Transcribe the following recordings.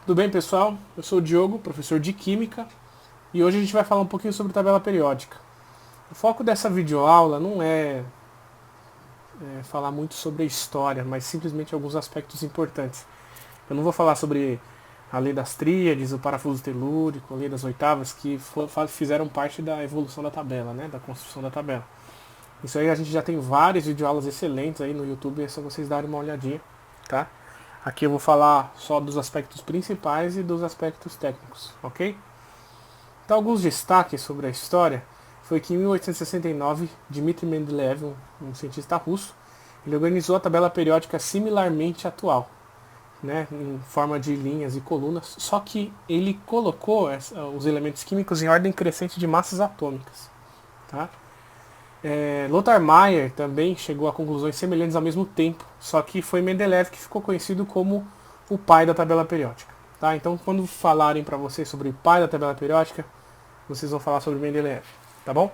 Tudo bem, pessoal? Eu sou o Diogo, professor de Química, e hoje a gente vai falar um pouquinho sobre tabela periódica. O foco dessa videoaula não é falar muito sobre a história, mas simplesmente alguns aspectos importantes. Eu não vou falar sobre a lei das tríades, o parafuso telúrico, a lei das oitavas, que fizeram parte da evolução da tabela, né, da construção da tabela. Isso aí a gente já tem várias videoaulas excelentes aí no YouTube, é só vocês darem uma olhadinha, tá? Aqui eu vou falar só dos aspectos principais e dos aspectos técnicos, ok? Então, alguns destaques sobre a história foi que em 1869, Dmitry Mendeleev, um cientista russo, ele organizou a tabela periódica similarmente atual, né, em forma de linhas e colunas, só que ele colocou os elementos químicos em ordem crescente de massas atômicas. Tá? Lothar Meyer também chegou a conclusões semelhantes ao mesmo tempo, só que foi Mendeleev que ficou conhecido como o pai da tabela periódica. Tá? Então, quando falarem para vocês sobre o pai da tabela periódica, vocês vão falar sobre Mendeleev, tá bom?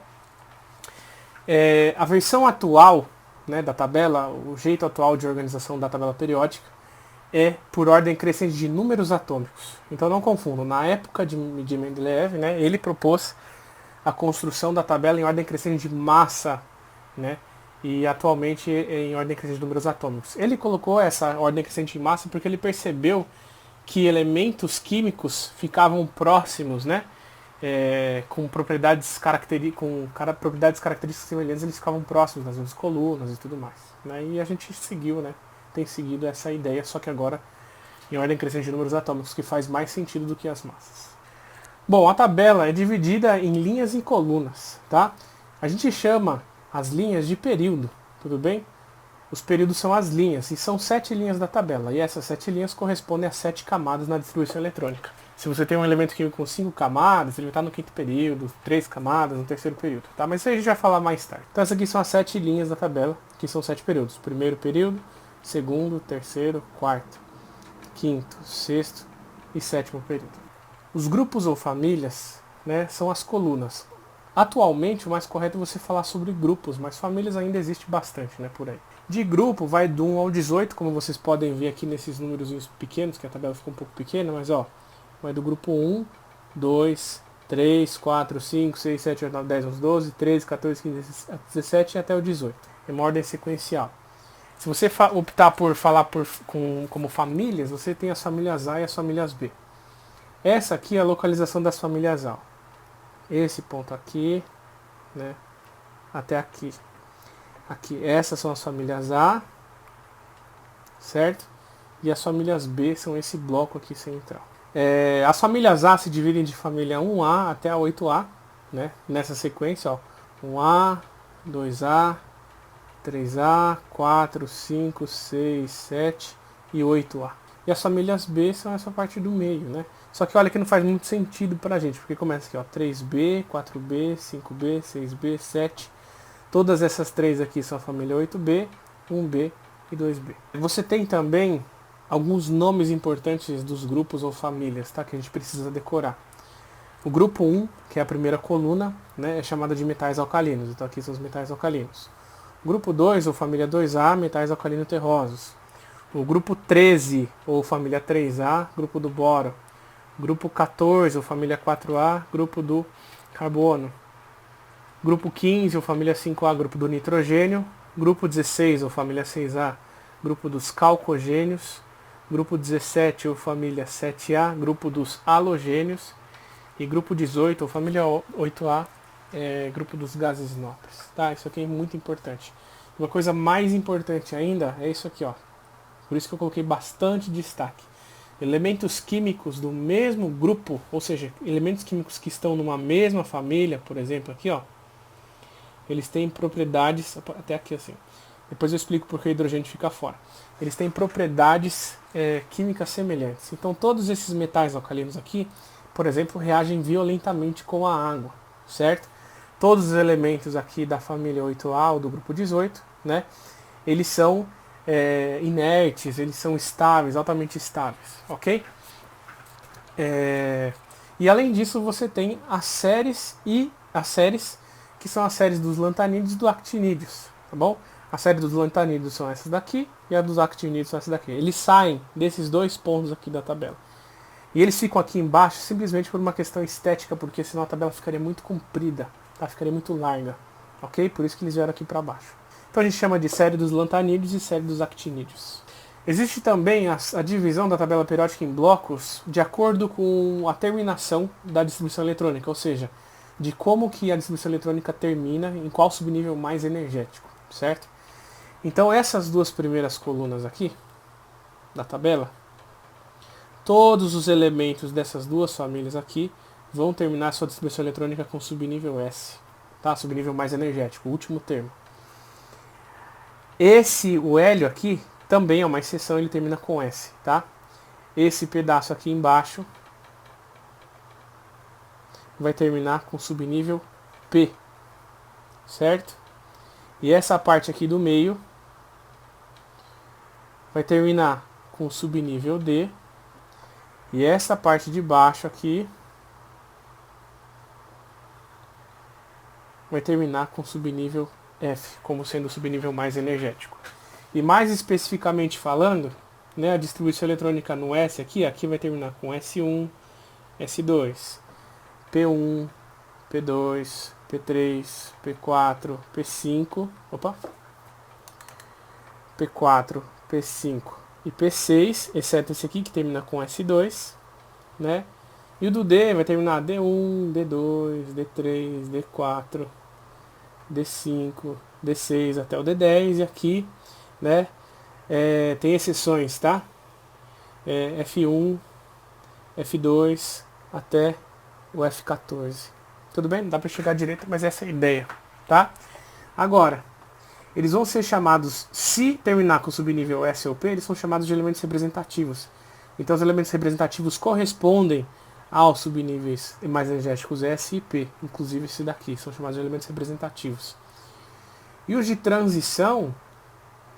A versão atual, né, da tabela, o jeito atual de organização da tabela periódica é por ordem crescente de números atômicos. Então não confundam, na época de Mendeleev, né, ele propôs a construção da tabela em ordem crescente de massa, né, e atualmente em ordem crescente de números atômicos. Ele colocou essa ordem crescente de massa porque ele percebeu que elementos químicos ficavam próximos, né, com propriedades características semelhantes, eles ficavam próximos das mesmas colunas e tudo mais. Né? E a gente seguiu, né, tem seguido essa ideia, só que agora em ordem crescente de números atômicos, que faz mais sentido do que as massas. Bom, a tabela é dividida em linhas e colunas, tá? A gente chama as linhas de período, tudo bem? Os períodos são as linhas, e são 7 linhas da tabela, e essas 7 linhas correspondem a 7 camadas na distribuição eletrônica. Se você tem um elemento químico com 5 camadas, ele vai estar no quinto período, 3 camadas no terceiro período, tá? Mas isso a gente vai falar mais tarde. Então essas aqui são as 7 linhas da tabela, que são 7 períodos. Primeiro período, segundo, terceiro, quarto, quinto, sexto e sétimo período. Os grupos ou famílias, né, são as colunas. Atualmente o mais correto é você falar sobre grupos, mas famílias ainda existe bastante, né, por aí. De grupo vai do 1 ao 18, como vocês podem ver aqui nesses números pequenos, que a tabela ficou um pouco pequena, mas ó, vai do grupo 1, 2, 3, 4, 5, 6, 7, 8, 9, 10, 11, 12, 13, 14, 15, 17 e até o 18. É uma ordem sequencial. Se você optar por falar como famílias, você tem as famílias A e as famílias B. Essa aqui é a localização das famílias A. Esse ponto aqui, né, até aqui. Aqui, essas são as famílias A, certo? E as famílias B são esse bloco aqui central. As famílias A se dividem de família 1A até a 8A, né? Nessa sequência, ó, 1A, 2A, 3A, 4, 5, 6, 7 e 8A. E as famílias B são essa parte do meio, né? Só que olha que não faz muito sentido pra gente, porque começa aqui, ó, 3B, 4B, 5B, 6B, 7. Todas essas três aqui são a família 8B, 1B e 2B. Você tem também alguns nomes importantes dos grupos ou famílias, tá? Que a gente precisa decorar. O grupo 1, que é a primeira coluna, né, é chamada de metais alcalinos. Então aqui são os metais alcalinos. O grupo 2, ou família 2A, metais alcalino terrosos. O grupo 13, ou família 3A, grupo do boro. Grupo 14, ou família 4A, grupo do carbono. Grupo 15, ou família 5A, grupo do nitrogênio. Grupo 16, ou família 6A, grupo dos calcogênios. Grupo 17, ou família 7A, grupo dos halogênios. E grupo 18, ou família 8A, grupo dos gases nobres. Tá? Isso aqui é muito importante. Uma coisa mais importante ainda é isso aqui, ó. Por isso que eu coloquei bastante destaque. Elementos químicos do mesmo grupo, ou seja, elementos químicos que estão numa mesma família, por exemplo, aqui, ó, eles têm propriedades, até aqui assim, depois eu explico porque o hidrogênio fica fora. Eles têm propriedades químicas semelhantes. Então todos esses metais alcalinos aqui, por exemplo, reagem violentamente com a água, certo? Todos os elementos aqui da família 8A ou do grupo 18, né, eles são inertes, eles são estáveis, altamente estáveis, ok? E além disso você tem as séries que são as séries dos lantanídeos e do actinídeos, tá bom? A série dos lantanídeos são essas daqui e a dos actinídeos são essas daqui. Eles saem desses dois pontos aqui da tabela. E eles ficam aqui embaixo simplesmente por uma questão estética, porque senão a tabela ficaria muito comprida, tá? Ficaria muito larga, ok? Por isso que eles vieram aqui para baixo. Então a gente chama de série dos lantanídeos e série dos actinídeos. Existe também a divisão da tabela periódica em blocos de acordo com a terminação da distribuição eletrônica, ou seja, de como que a distribuição eletrônica termina, em qual subnível mais energético, certo? Então essas duas primeiras colunas aqui da tabela, todos os elementos dessas duas famílias aqui vão terminar sua distribuição eletrônica com subnível S, tá? Subnível mais energético, o último termo. O hélio aqui também é uma exceção, ele termina com S, tá? Esse pedaço aqui embaixo vai terminar com subnível P, certo? E essa parte aqui do meio vai terminar com subnível D. E essa parte de baixo aqui vai terminar com subnível F, como sendo o subnível mais energético. E mais especificamente falando, né, a distribuição eletrônica no S aqui vai terminar com S1, S2, P1, P2, P3, P4, P5, P4, P5 e P6, exceto esse aqui que termina com S2, né? E o do D vai terminar D1, D2, D3, D4, D5, D6 até o D10, e aqui, né, tem exceções, tá? F1, F2 até o F14. Tudo bem? Não dá para chegar direito, mas essa é a ideia, tá? Agora, eles vão ser chamados, se terminar com o subnível S ou P, eles são chamados de elementos representativos. Então os elementos representativos correspondem aos subníveis mais energéticos S e P, inclusive esse daqui, são chamados de elementos representativos. E os de transição,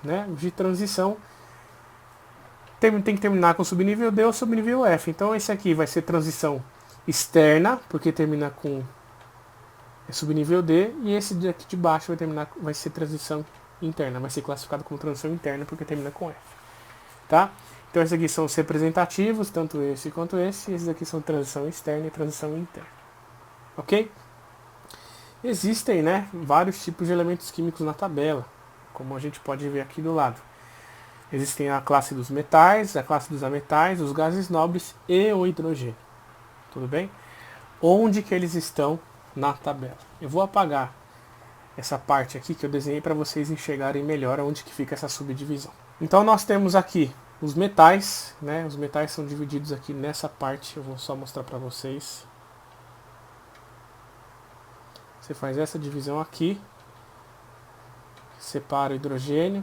né? Os de transição tem que terminar com o subnível D ou subnível F. Então esse aqui vai ser transição externa, porque termina com subnível D, e esse daqui de baixo vai ser transição interna, vai ser classificado como transição interna porque termina com F, tá? Então esses aqui são os representativos, tanto esse quanto esse, e esses aqui são transição externa e transição interna, ok? Existem, né, vários tipos de elementos químicos na tabela, como a gente pode ver aqui do lado. Existem a classe dos metais, a classe dos ametais, os gases nobres e o hidrogênio, tudo bem? Onde que eles estão na tabela? Eu vou apagar essa parte aqui que eu desenhei para vocês enxergarem melhor onde que fica essa subdivisão. Então nós temos aqui os metais, né? Os metais são divididos aqui nessa parte, eu vou só mostrar para vocês. Você faz essa divisão aqui, separa o hidrogênio,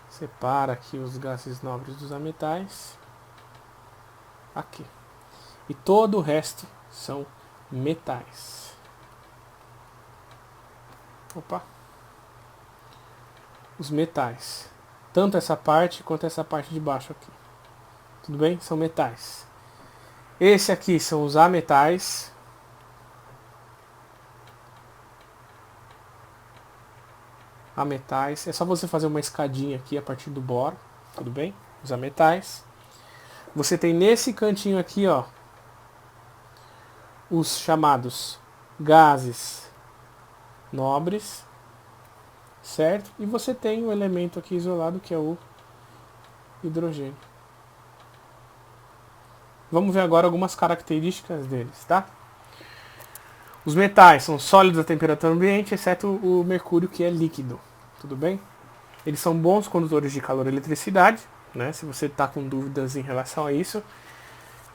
separa aqui os gases nobres dos ametais, aqui. E todo o resto são metais. Os metais. Tanto essa parte quanto essa parte de baixo aqui. Tudo bem? São metais. Esse aqui são os ametais. Ametais. É só você fazer uma escadinha aqui a partir do boro. Tudo bem? Os ametais. Você tem nesse cantinho aqui, ó, os chamados gases nobres, certo? E você tem o elemento aqui isolado que é o hidrogênio. Vamos ver agora algumas características deles, tá? Os metais são sólidos a temperatura ambiente, exceto o mercúrio, que é líquido, tudo bem? Eles são bons condutores de calor e eletricidade, né? Se você está com dúvidas em relação a isso,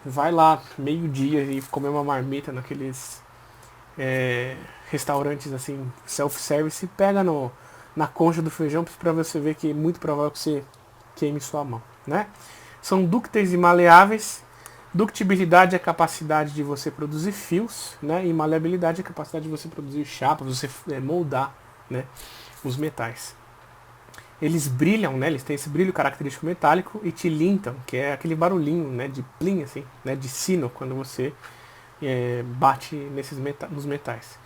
vai lá meio-dia e comer uma marmita naqueles restaurantes assim, self-service, e pega na concha do feijão para você ver que é muito provável que você queime sua mão, né? São dúcteis e maleáveis. Ductibilidade é a capacidade de você produzir fios, né? E maleabilidade é a capacidade de você produzir chapas, você moldar, né, os metais. Eles brilham, né? Eles têm esse brilho característico metálico, e tilintam, que é aquele barulhinho, né, de plim, assim, né, de sino, quando você bate nos metais.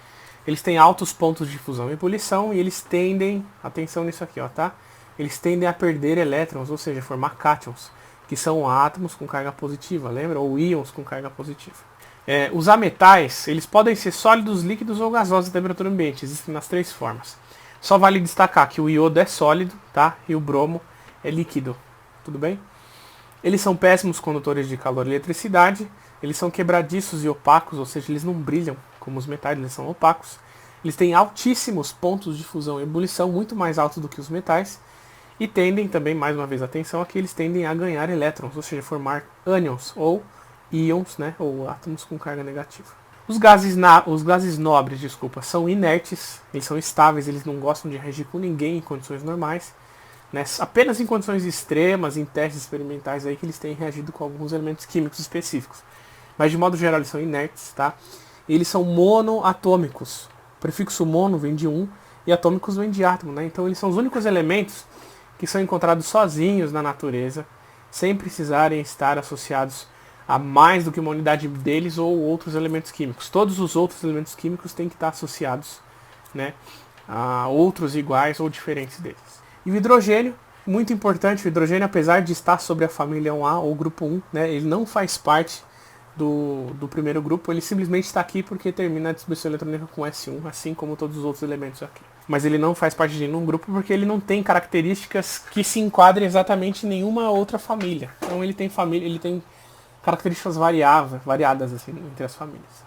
Eles têm altos pontos de fusão e ebulição, e eles tendem, atenção nisso aqui, ó, tá? Eles tendem a perder elétrons, ou seja, formar cátions. que são átomos com carga positiva, lembra? Ou íons com carga positiva. Os ametais, eles podem ser sólidos, líquidos ou gasosos à temperatura ambiente. Existem nas 3 formas. Só vale destacar que o iodo é sólido, tá? E o bromo é líquido. Tudo bem? Eles são péssimos condutores de calor e eletricidade. Eles são quebradiços e opacos, ou seja, eles não brilham como os metais, eles são opacos. Eles têm altíssimos pontos de fusão e ebulição, muito mais altos do que os metais. E tendem também, mais uma vez, atenção, aqui eles tendem a ganhar elétrons, ou seja, formar ânions ou íons, né, ou átomos com carga negativa. Os gases nobres, são inertes, eles são estáveis, eles não gostam de reagir com ninguém em condições normais. Né, apenas em condições extremas, em testes experimentais, aí que eles têm reagido com alguns elementos químicos específicos. Mas de modo geral eles são inertes, tá? E eles são monoatômicos. O prefixo mono vem de um e atômicos vem de átomo, né? Então eles são os únicos elementos que são encontrados sozinhos na natureza, sem precisarem estar associados a mais do que uma unidade deles ou outros elementos químicos. Todos os outros elementos químicos têm que estar associados, né, a outros iguais ou diferentes deles. E o hidrogênio, muito importante, o hidrogênio, apesar de estar sobre a família 1A ou grupo 1, né, ele não faz parte do primeiro grupo, ele simplesmente está aqui porque termina a distribuição eletrônica com S1, assim como todos os outros elementos aqui. Mas ele não faz parte de nenhum grupo porque ele não tem características que se enquadrem exatamente em nenhuma outra família. Então ele tem características variadas assim, entre as famílias.